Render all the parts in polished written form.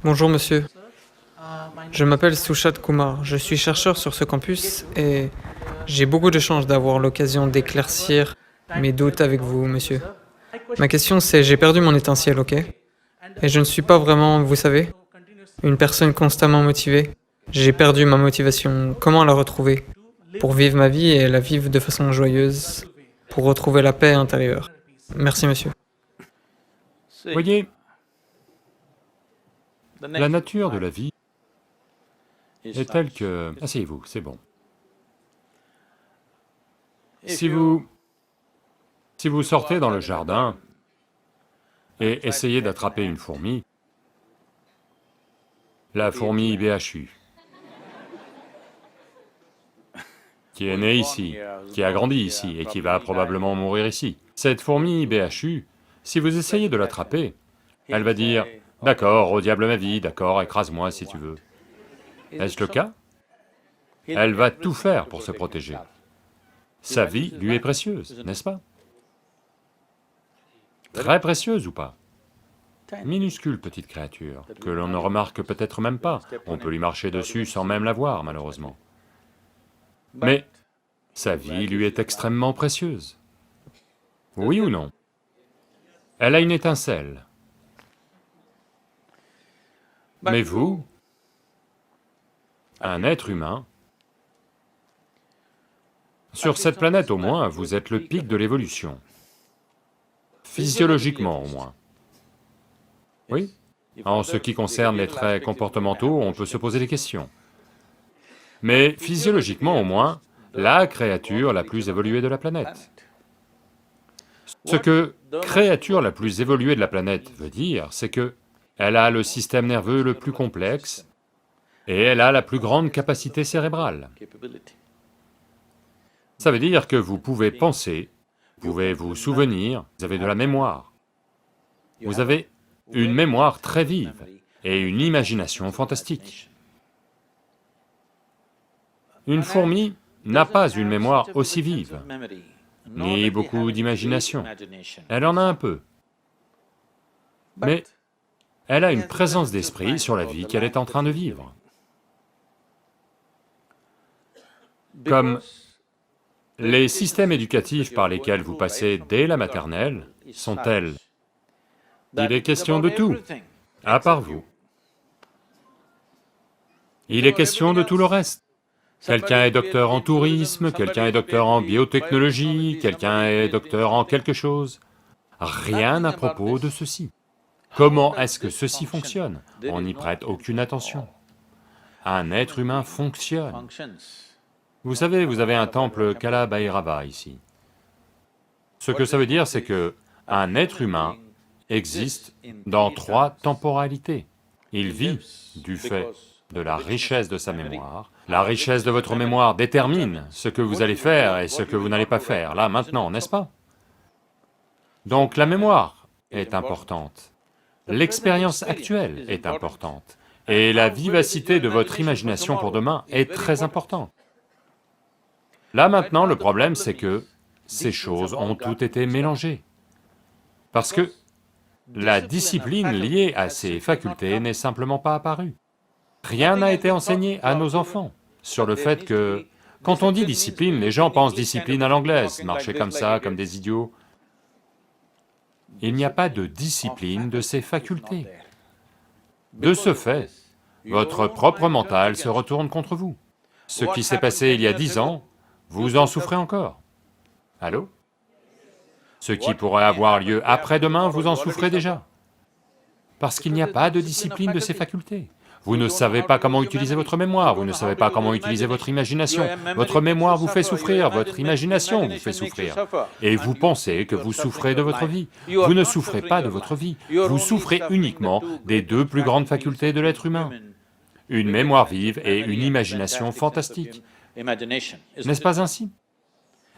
Bonjour monsieur, je m'appelle Sushat Kumar, je suis chercheur sur ce campus et j'ai beaucoup de chance d'avoir l'occasion d'éclaircir mes doutes avec vous, monsieur. Ma question c'est, j'ai perdu mon étincelle, ok? Et je ne suis pas vraiment, vous savez, une personne constamment motivée. J'ai perdu ma motivation, comment la retrouver? Pour vivre ma vie et la vivre de façon joyeuse, pour retrouver la paix intérieure. Merci monsieur. Voyez, la nature de la vie est telle que... Asseyez-vous, c'est bon. Si vous sortez dans le jardin et essayez d'attraper une fourmi, la fourmi BHU, qui est née ici, qui a grandi ici et qui va probablement mourir ici, cette fourmi BHU, si vous essayez de l'attraper, elle va dire, « D'accord, au diable ma vie, d'accord, écrase-moi si tu veux. » Est-ce le cas? Elle va tout faire pour se protéger. Sa vie lui est précieuse, n'est-ce pas? Très précieuse ou pas? Minuscule petite créature, que l'on ne remarque peut-être même pas, on peut lui marcher dessus sans même la voir, malheureusement. Mais sa vie lui est extrêmement précieuse. Oui ou non? Elle a une étincelle. Mais vous, un être humain, sur cette planète au moins, vous êtes le pic de l'évolution. Physiologiquement au moins. Oui? En ce qui concerne les traits comportementaux, on peut se poser des questions. Mais physiologiquement au moins, la créature la plus évoluée de la planète. Ce que créature la plus évoluée de la planète veut dire, c'est que elle a le système nerveux le plus complexe et elle a la plus grande capacité cérébrale. Ça veut dire que vous pouvez penser, vous pouvez vous souvenir, vous avez de la mémoire. Vous avez une mémoire très vive et une imagination fantastique. Une fourmi n'a pas une mémoire aussi vive, ni beaucoup d'imagination. Elle en a un peu. Mais elle a une présence d'esprit sur la vie qu'elle est en train de vivre. Comme les systèmes éducatifs par lesquels vous passez dès la maternelle sont tels. Il est question de tout, à part vous. Il est question de tout le reste. Quelqu'un est docteur en tourisme, quelqu'un est docteur en biotechnologie, quelqu'un est docteur en quelque chose. Rien à propos de ceci. Comment est-ce que ceci fonctionne? On n'y prête aucune attention. Un être humain fonctionne. Vous savez, vous avez un temple Kala Bhairava ici. Ce que ça veut dire, c'est que un être humain existe dans 3 temporalités. Il vit du fait de la richesse de sa mémoire. La richesse de votre mémoire détermine ce que vous allez faire et ce que vous n'allez pas faire, là, maintenant, n'est-ce pas? Donc la mémoire est importante, l'expérience actuelle est importante, et la vivacité de votre imagination pour demain est très importante. Là maintenant, le problème c'est que ces choses ont toutes été mélangées, parce que la discipline liée à ces facultés n'est simplement pas apparue. Rien n'a été enseigné à nos enfants sur le fait que, quand on dit discipline, les gens pensent discipline à l'anglaise, marcher comme ça, comme des idiots. Il n'y a pas de discipline de ces facultés. De ce fait, votre propre mental se retourne contre vous. Ce qui s'est passé il y a 10 ans, vous en souffrez encore. Allô? Ce qui pourrait avoir lieu après-demain, vous en souffrez déjà. Parce qu'il n'y a pas de discipline de ces facultés. Vous ne savez pas comment utiliser votre mémoire, vous ne savez pas comment utiliser votre imagination. Votre mémoire vous fait souffrir, votre imagination vous fait souffrir. Et vous pensez que vous souffrez de votre vie. Vous ne souffrez pas de votre vie, vous souffrez uniquement des 2 plus grandes facultés de l'être humain. Une mémoire vive et une imagination fantastique. N'est-ce pas ainsi?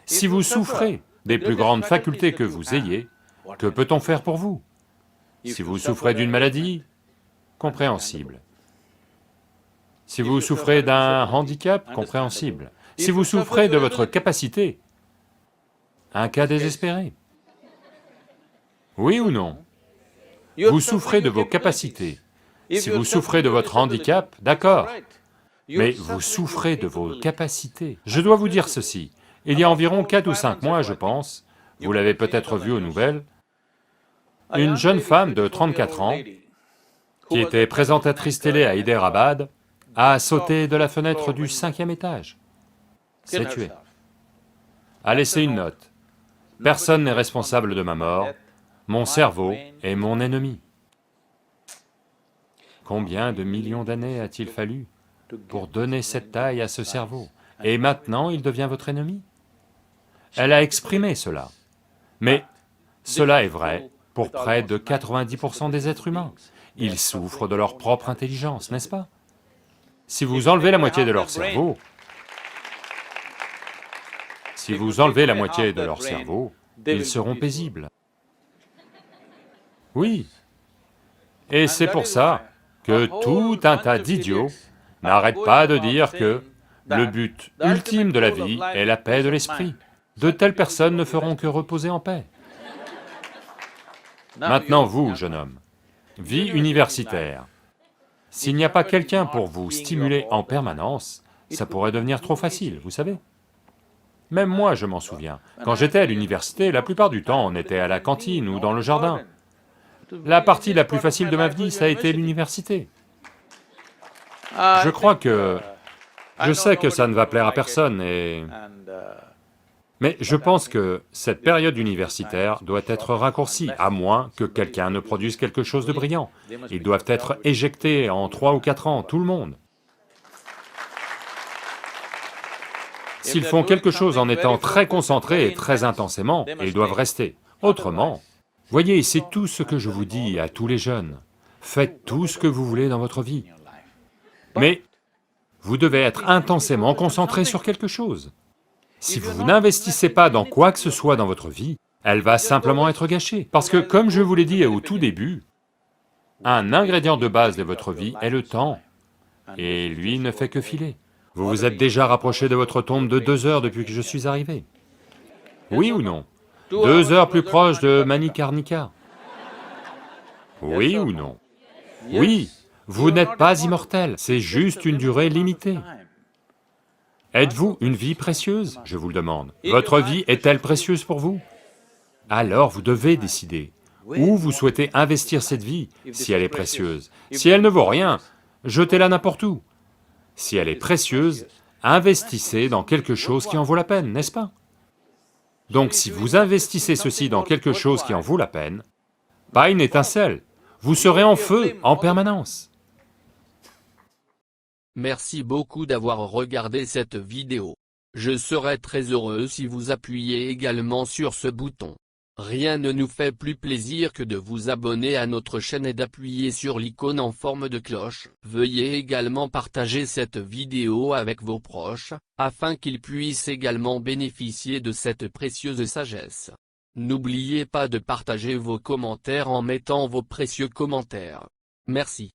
Si vous souffrez des plus grandes facultés que vous ayez, que peut-on faire pour vous? Si vous souffrez d'une maladie, compréhensible. Si vous souffrez d'un handicap, compréhensible. Si vous souffrez de votre capacité, un cas désespéré. Oui ou non? Vous souffrez de vos capacités, Si vous souffrez de votre handicap, d'accord, mais vous souffrez de vos capacités. Je dois vous dire ceci, il y a environ 4 ou 5 mois, je pense, vous l'avez peut-être vu aux nouvelles, une jeune femme de 34 ans, qui était présentatrice télé à Hyderabad, a sauté de la fenêtre du 5e étage, s'est tuée, a laissé une note. Personne n'est responsable de ma mort, mon cerveau est mon ennemi. Combien de millions d'années a-t-il fallu pour donner cette taille à ce cerveau? Et maintenant il devient votre ennemi? Elle a exprimé cela, mais cela est vrai pour près de 90% des êtres humains. Ils souffrent de leur propre intelligence, n'est-ce pas? Si vous enlevez la moitié de leur cerveau, ils seront paisibles. Oui, et c'est pour ça que tout un tas d'idiots n'arrêtent pas de dire que le but ultime de la vie est la paix de l'esprit. De telles personnes ne feront que reposer en paix. Maintenant vous, jeune homme, vie universitaire, s'il n'y a pas quelqu'un pour vous stimuler en permanence, ça pourrait devenir trop facile, vous savez. Même moi, je m'en souviens, quand j'étais à l'université, la plupart du temps, on était à la cantine ou dans le jardin. La partie la plus facile de ma vie, ça a été l'université. Je crois que... Je sais que ça ne va plaire à personne mais je pense que cette période universitaire doit être raccourcie, à moins que quelqu'un ne produise quelque chose de brillant. Ils doivent être éjectés en 3 ou 4 ans, tout le monde. S'ils font quelque chose en étant très concentrés et très intensément, ils doivent rester. Autrement, voyez, c'est tout ce que je vous dis à tous les jeunes. Faites tout ce que vous voulez dans votre vie. Mais vous devez être intensément concentré sur quelque chose. Si vous n'investissez pas dans quoi que ce soit dans votre vie, elle va simplement être gâchée. Parce que, comme je vous l'ai dit au tout début, un ingrédient de base de votre vie est le temps, et lui ne fait que filer. Vous vous êtes déjà rapproché de votre tombe de 2 heures depuis que je suis arrivé. Oui ou non? 2 heures plus proche de Manikarnika. Oui ou non? Oui, vous n'êtes pas immortel, c'est juste une durée limitée. Êtes-vous une vie précieuse, je vous le demande? Votre vie est-elle précieuse pour vous? Alors vous devez décider où vous souhaitez investir cette vie, si elle est précieuse. Si elle ne vaut rien, jetez-la n'importe où. Si elle est précieuse, investissez dans quelque chose qui en vaut la peine, n'est-ce pas? Donc si vous investissez ceci dans quelque chose qui en vaut la peine, pas une étincelle, vous serez en feu en permanence. Merci beaucoup d'avoir regardé cette vidéo. Je serais très heureux si vous appuyez également sur ce bouton. Rien ne nous fait plus plaisir que de vous abonner à notre chaîne et d'appuyer sur l'icône en forme de cloche. Veuillez également partager cette vidéo avec vos proches, afin qu'ils puissent également bénéficier de cette précieuse sagesse. N'oubliez pas de partager vos commentaires en mettant vos précieux commentaires. Merci.